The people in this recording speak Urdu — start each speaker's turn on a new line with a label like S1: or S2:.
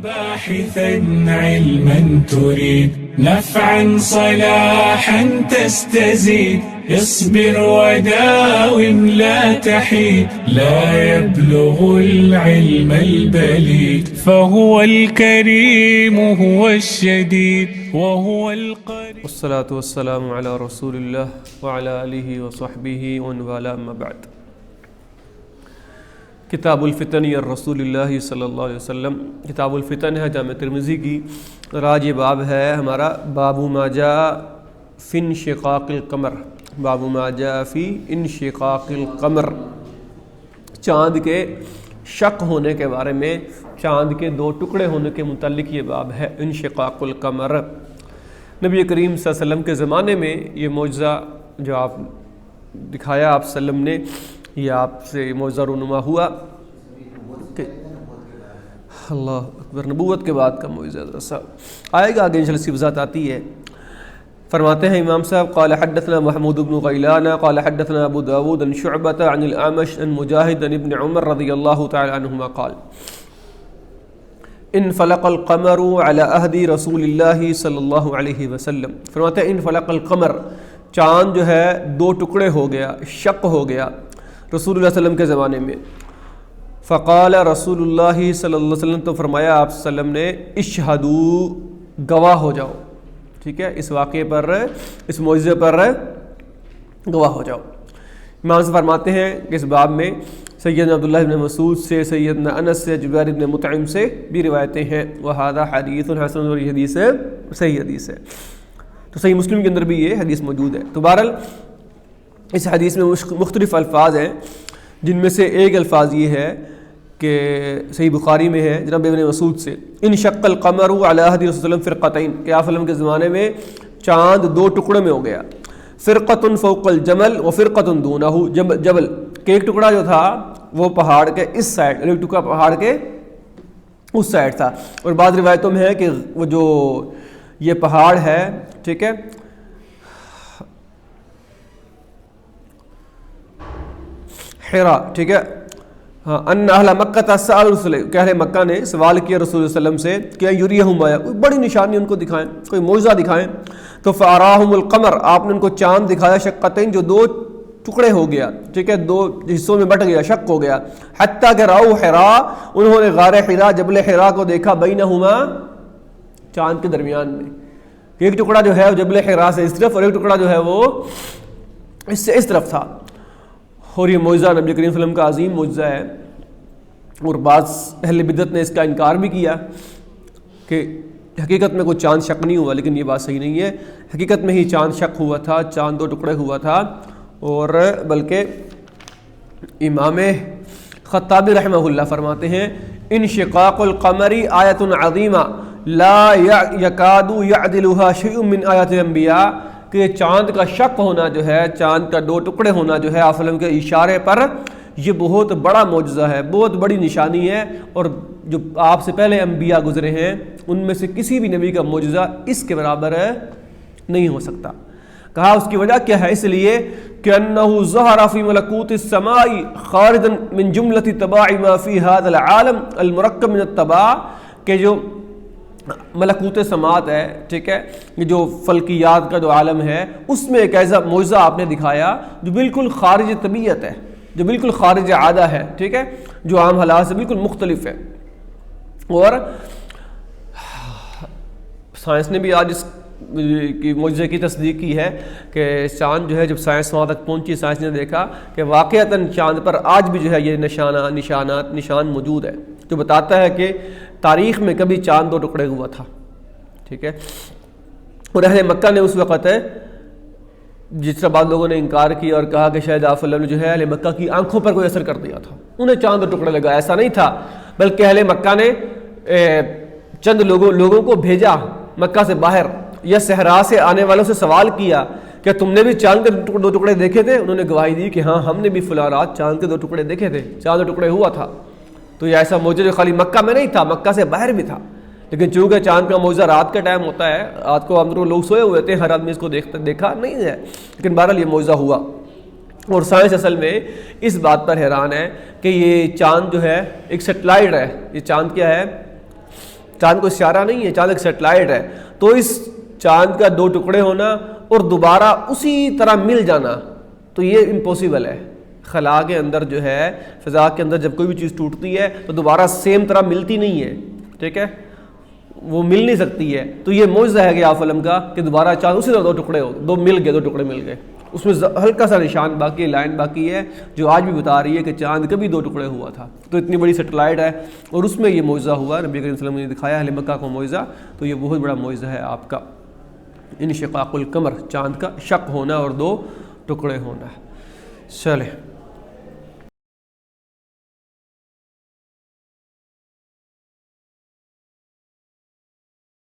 S1: باحثا علما تريد نفعا صلاحا تستزيد اصبر وداوم لا تحيد لا يبلغ العلم البليد فهو الكريم هو الشديد وهو القريب
S2: والصلاة والسلام على رسول الله وعلى آله وصحبه ومن والاه أما بعد. کتاب الفتن رسول اللہ صلی اللہ علیہ وسلم. کتاب الفتن ہے جامع ترمذی کی. راج باب ہے ہمارا باب ما جاء فی انشقاق القمر. باب ما جاء فی انشقاق القمر. چاند کے شق ہونے کے بارے میں، چاند کے دو ٹکڑے ہونے کے متعلق یہ باب ہے. انشقاق القمر. نبی کریم صلی اللہ علیہ وسلم کے زمانے میں یہ معجزہ جو آپ دکھایا آپ صلی اللہ علیہ وسلم نے، یہ آپ سے معجزہ رونما ہوا کہ اللہ اکبر، نبوت کے بعد کا معجزہ آئے گا آگے انشاءاللہ اس کی وضاحت آتی ہے. فرماتے ہیں امام صاحب قال حدثنا محمود بن غیلان قال حدثنا ابو داود عن شعبۃ عن الاعمش عن مجاہد عن ابن عمر رضی اللہ تعالی عنہما قال انفلق القمر على عہد رسول اللہ صلی اللہ علیہ وسلم. فرماتے ہیں انفلق القمر، چاند جو ہے دو ٹکڑے ہو گیا، شق ہو گیا رسول اللہ صلی اللہ علیہ وسلم کے زمانے میں. فقال رسول اللہ صلی اللہ علیہ وسلم، تو فرمایا آپ صلی اللہ علیہ وسلم نے اشہدوا، گواہ ہو جاؤ. ٹھیک ہے، اس واقعے پر، اس معجزے پر گواہ ہو جاؤ. امام سے فرماتے ہیں کہ اس باب میں سیدنا عبداللہ بن مسعود سے، سیدنا انس سے، جبیر بن مطعم سے بھی روایتیں ہیں. وہذا حدیث حسن، اور یہ حدیث ہے صحیح حدیث ہے. تو صحیح مسلم کے اندر بھی یہ حدیث موجود ہے. تو بہرحال اس حدیث میں مختلف الفاظ ہیں، جن میں سے ایک الفاظ یہ ہے کہ صحیح بخاری میں ہے جناب ابن مسعود سے، انشق القمر علی عہد رسول اللہ صلی اللہ علیہ وسلم فرقتین، کہ آپ وسلم کے زمانے میں چاند دو ٹکڑے میں ہو گیا. فرقۃ فوق الجمل و فرقۃ دونہ جبل، کہ ایک ٹکڑا جو تھا وہ پہاڑ کے اس سائڈ، ایک ٹکڑا پہاڑ کے اس سائڈ تھا. اور بعض روایتوں میں ہے کہ وہ جو یہ پہاڑ ہے، ٹھیک ہے، حرا، ٹھیک ہے، ہاں، ان اہل مکہ سأل رسول، کہ اہل مکہ نے سوال کیا رسول اللہ صلی اللہ علیہ وسلم سے کہ یریہم آیا، کوئی بڑی نشانی ان کو دکھائیں، کوئی معجزہ دکھائیں. تو فاراہم القمر، آپ نے ان کو چاند دکھایا، شقتین، جو دو ٹکڑے ہو گیا، ٹھیک ہے، دو حصوں میں بٹ گیا، شق ہو گیا. حتیٰ کہ راؤ حرا، انہوں نے غار حرا، جبل حرا کو دیکھا، بینہما، چاند کے درمیان میں. ایک ٹکڑا جو ہے وہ جبل حرا سے اس طرف، اور ایک ٹکڑا جو ہے وہ اس سے اس طرف تھا. اور یہ معجزہ نبی کریم صلی اللہ علیہ وسلم کا عظیم معجزہ ہے. اور بعض اہل بدعت نے اس کا انکار بھی کیا کہ حقیقت میں کوئی چاند شق نہیں ہوا، لیکن یہ بات صحیح نہیں ہے. حقیقت میں ہی چاند شق ہوا تھا، چاند دو ٹکڑے ہوا تھا. اور بلکہ امام خطابی رحمہ اللہ فرماتے ہیں انشقاق القمر آیۃ عظیمہ لا یکاد یعدلها شیء من آیات الانبیاء، کہ چاند کا شق ہونا جو ہے، چاند کا دو ٹکڑے ہونا جو ہے آپ وسلم کے اشارے پر، یہ بہت بڑا معجزہ ہے، بہت بڑی نشانی ہے. اور جو آپ سے پہلے انبیاء گزرے ہیں ان میں سے کسی بھی نبی کا معجزہ اس کے برابر نہیں ہو سکتا. کہا اس کی وجہ کیا ہے؟ اس لیے کہ انہ ظہر فی ملکوت السماء خارجا من جملۃ تباع ما فی ھذا العالم المرکب من التباع، کہ جو ملکوت سماعت ہے، ٹھیک ہے، یہ جو فلکیات کا جو عالم ہے، اس میں ایک ایسا معجزہ آپ نے دکھایا جو بالکل خارج طبیعت ہے، جو بالکل خارج عادہ ہے، ٹھیک ہے، جو عام حالات سے بالکل مختلف ہے. اور سائنس نے بھی آج اس کی معجزے کی تصدیق کی ہے کہ چاند جو ہے، جب سائنس وہاں تک پہنچی، سائنس نے دیکھا کہ واقعتاً چاند پر آج بھی جو ہے یہ نشان موجود ہے، جو بتاتا ہے کہ تاریخ میں کبھی چاند دو ٹکڑے ہوا تھا. ٹھیک ہے. اور اہل مکہ نے اس وقت ہے، جس طرح بعض لوگوں نے انکار کیا اور کہا کہ شاید آپ اللہ نے جو ہے اہل مکہ کی آنکھوں پر کوئی اثر کر دیا تھا، انہیں چاند دو ٹکڑے لگا. ایسا نہیں تھا، بلکہ اہل مکہ نے چند لوگوں کو بھیجا مکہ سے باہر، یا صحرا سے آنے والوں سے سوال کیا کہ تم نے بھی چاند کے دو ٹکڑے دیکھے تھے؟ انہوں نے گواہی دی کہ ہاں، ہم نے بھی فلاں رات چاند کے دو ٹکڑے دیکھے تھے، چاند دو ٹکڑے ہوا تھا. تو یہ ایسا معجزہ جو خالی مکہ میں نہیں تھا، مکہ سے باہر بھی تھا. لیکن چونکہ چاند کا معجزہ رات کے ٹائم ہوتا ہے، رات کو اندر لوگ سوئے ہوئے تھے، ہر آدمی اس کو دیکھا نہیں ہے، لیکن بہرحال یہ معجزہ ہوا. اور سائنس اصل میں اس بات پر حیران ہے کہ یہ چاند جو ہے ایک سیٹلائٹ ہے. یہ چاند کیا ہے؟ چاند کوئی سیارہ نہیں ہے، چاند ایک سیٹلائٹ ہے. تو اس چاند کا 2 ٹکڑے ہونا اور دوبارہ اسی طرح مل جانا تو یہ امپاسبل ہے. خلا کے اندر جو ہے، فضا کے اندر جب کوئی بھی چیز ٹوٹتی ہے تو دوبارہ سیم طرح ملتی نہیں ہے، ٹھیک ہے، وہ مل نہیں سکتی ہے. تو یہ معجزہ ہے کہ آف علم کا کہ دوبارہ چاند اسی طرح 2 ٹکڑے ہو، 2 ٹکڑے مل گئے. اس میں ہلکا سا نشان باقی، لائن باقی ہے جو آج بھی بتا رہی ہے کہ چاند کبھی 2 ٹکڑے ہوا تھا. تو اتنی بڑی سیٹلائٹ ہے اور اس میں یہ معجزہ ہوا، نبی کریم صلی اللہ علیہ وسلم نے دکھایا اہل مکہ کو معجزہ. تو یہ بہت بڑا معجزہ ہے آپ کا انشقاق القمر، چاند کا شق ہونا اور 2 ٹکڑے ہونا. چلے